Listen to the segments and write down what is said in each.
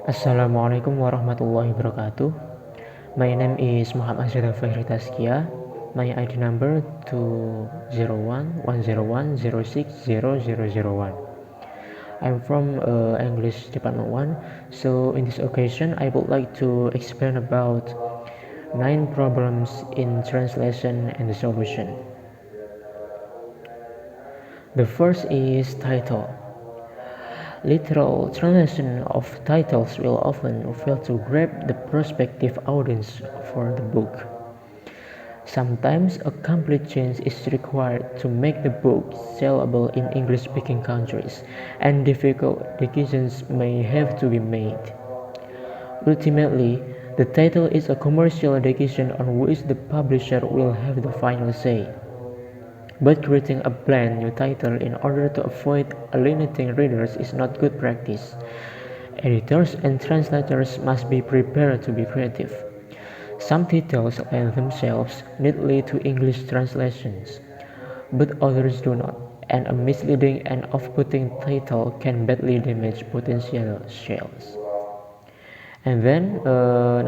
Assalamualaikum warahmatullahi wabarakatuh. My name is Muhammad Zada Fehri Tazkiya. My ID number 2011010600001. I'm from English Department 1. So in this occasion, I would like to explain about 9 problems in translation and the solution. The first is title. Literal translation of titles will often fail to grab the prospective audience for the book. Sometimes a complete change is required to make the book sellable in English-speaking countries, and difficult decisions may have to be made. Ultimately, the title is a commercial decision on which the publisher will have the final say. But creating a brand new title in order to avoid alienating readers is not good practice. Editors and translators must be prepared to be creative. Some titles lend themselves neatly to English translations, but others do not, and a misleading and off-putting title can badly damage potential sales. And then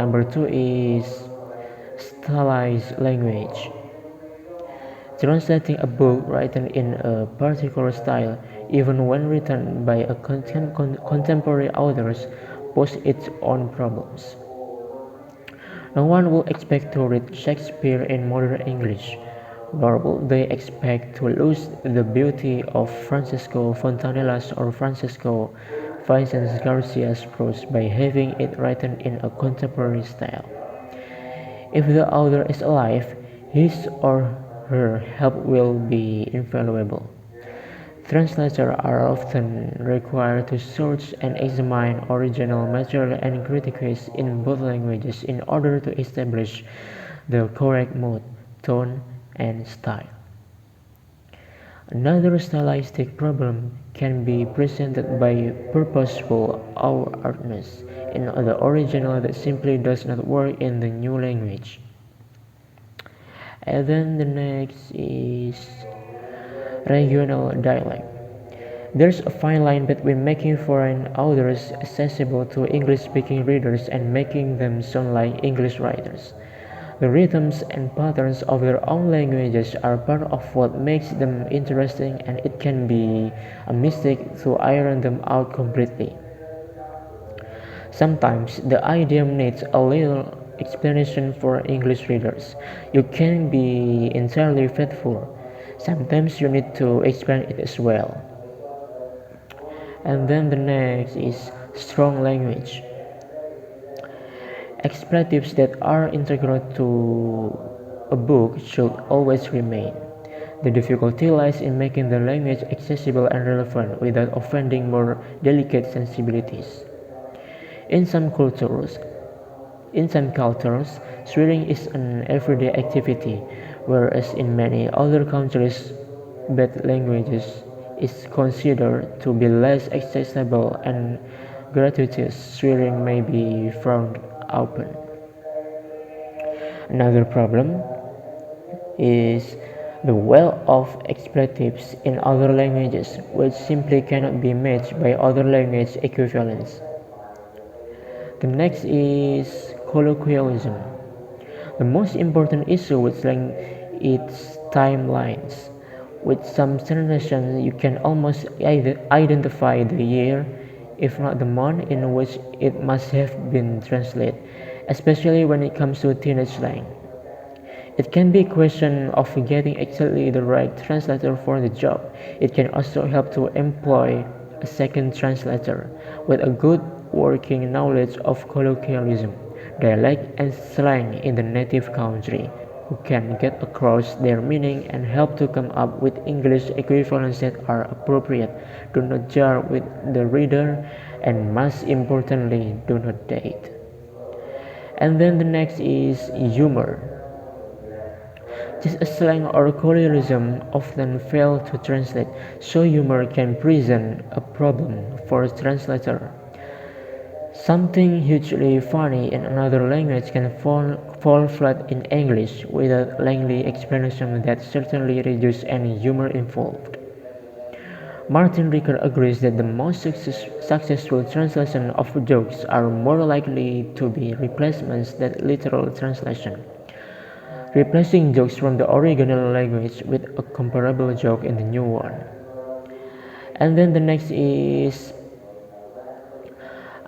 number 2 is stylized language. Translating a book written in a particular style, even when written by a contemporary authors, poses its own problems. No one will expect to read Shakespeare in modern English, nor will they expect to lose the beauty of Francisco Fontanella's or Francisco Vicens Garcia's prose by having it written in a contemporary style. If the author is alive, his or her help will be invaluable. Translators are often required to search and examine original material and critiques in both languages in order to establish the correct mood, tone, and style. Another stylistic problem can be presented by purposeful awkwardness in the original that simply does not work in the new language. And then the next is regional dialect. There's a fine line between making foreign authors accessible to English-speaking readers and making them sound like English writers. The rhythms and patterns of their own languages are part of what makes them interesting, and it can be a mistake to iron them out completely. Sometimes the idiom needs a little explanation for English readers. You can be entirely faithful. Sometimes you need to explain it as well. And then the next is strong language. Expletives that are integral to a book should always remain. The difficulty lies in making the language accessible and relevant without offending more delicate sensibilities. In some cultures, swearing is an everyday activity, whereas in many other countries, bad languages is considered to be less accessible and gratuitous swearing may be frowned upon. Another problem is the wealth of expletives in other languages which simply cannot be matched by other language equivalents. The next is colloquialism. The most important issue with slang is timelines. With some translations, you can almost identify the year, if not the month, in which it must have been translated, especially when it comes to teenage slang. It can be a question of getting exactly the right translator for the job. It can also help to employ a second translator with a good working knowledge of colloquialism, dialect, and slang in the native country, who can get across their meaning and help to come up with English equivalents that are appropriate, do not jar with the reader, and most importantly, do not date. And then the next is humor. Just as slang or colloquialism often fail to translate, so humor can present a problem for a translator. Something hugely funny in another language can fall flat in English without lengthy explanation that certainly reduces any humor involved. Martin Ricker agrees that the most successful translations of jokes are more likely to be replacements than literal translation, replacing jokes from the original language with a comparable joke in the new one. And then the next is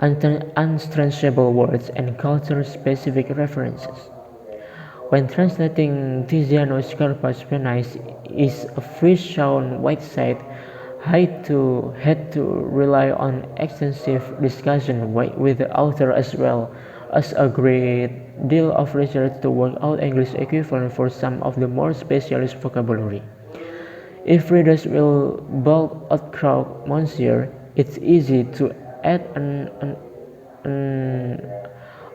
untranslatable words and culture-specific references. When translating Tiziano's Carpa's Venice is a fish-shown Whiteside had to rely on extensive discussion with the author as well as a great deal of research to work out English equivalent for some of the more specialist vocabulary. If readers will bulk outcrowd Monsieur, it's easy to add an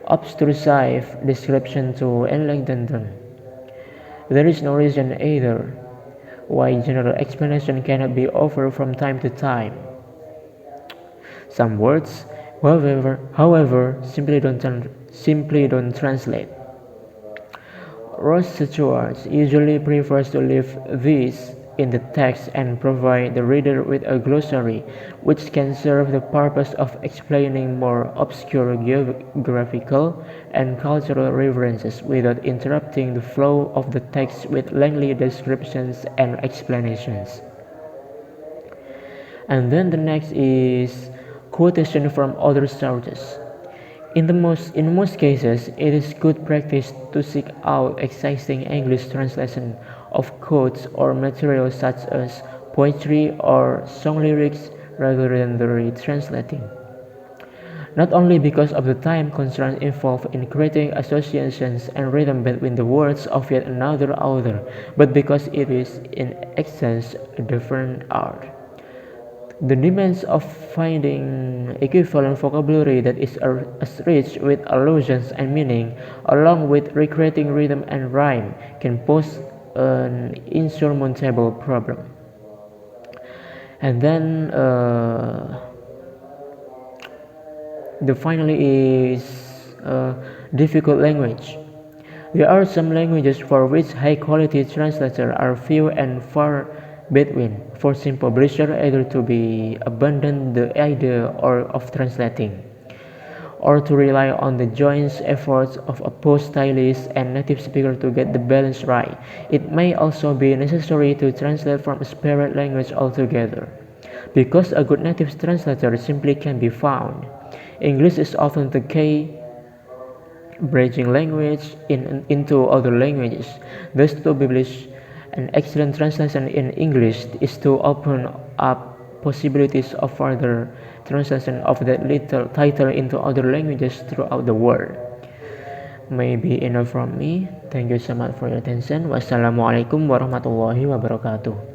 obtrusive description to enlighten them. There is no reason either why general explanation cannot be offered from time to time. Some words, however, simply don't translate. Ross Stewart usually prefers to leave these in the text and provide the reader with a glossary, which can serve the purpose of explaining more obscure geographical and cultural references without interrupting the flow of the text with lengthy descriptions and explanations. And then the next is quotation from other sources. In most cases, it is good practice to seek out existing English translation of quotes or material such as poetry or song lyrics rather than the retranslating. Not only because of the time constraints involved in creating associations and rhythm between the words of yet another author, but because it is in essence a different art. The demands of finding equivalent vocabulary that is as rich with allusions and meaning, along with recreating rhythm and rhyme, can pose an insurmountable problem. And then the finally is difficult language. There are some languages for which high-quality translators are few and far between, forcing publishers either to be abandon the idea of translating, or to rely on the joint efforts of a post-stylist and native speaker to get the balance right. It may also be necessary to translate from a separate language altogether, because a good native translator simply can't be found. English is often the key bridging language into other languages. Thus, to publish an excellent translation in English is to open up possibilities of further translation of that little title into other languages throughout the world. Maybe enough from me. Thank you so much for your attention. Wassalamualaikum warahmatullahi wabarakatuh.